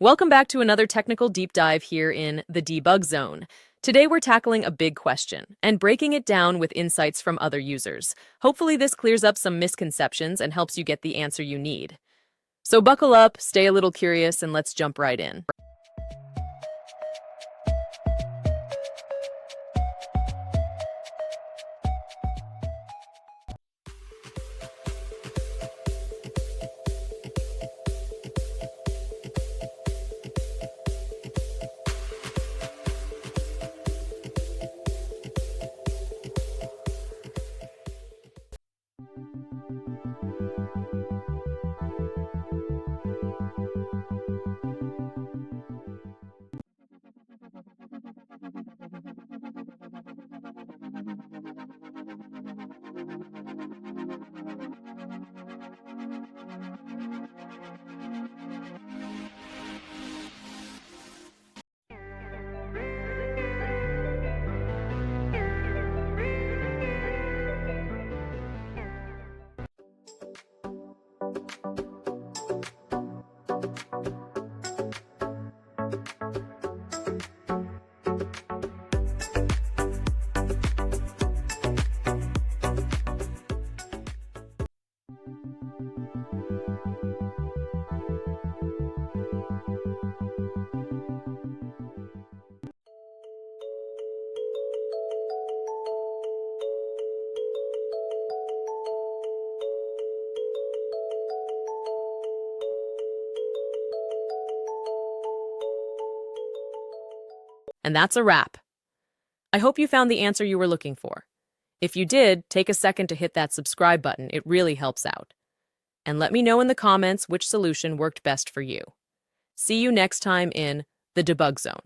Welcome back to another technical deep dive here in the debug zone. Today we're tackling a big question and breaking it down with insights from other users. Hopefully this clears up some misconceptions and helps you get the answer you need. So buckle up, stay a little curious, and let's jump right in. And that's a wrap. I hope you found the answer you were looking for. If you did, take a second to hit that subscribe button. It really helps out. And let me know in the comments which solution worked best for you. See you next time in the debug zone.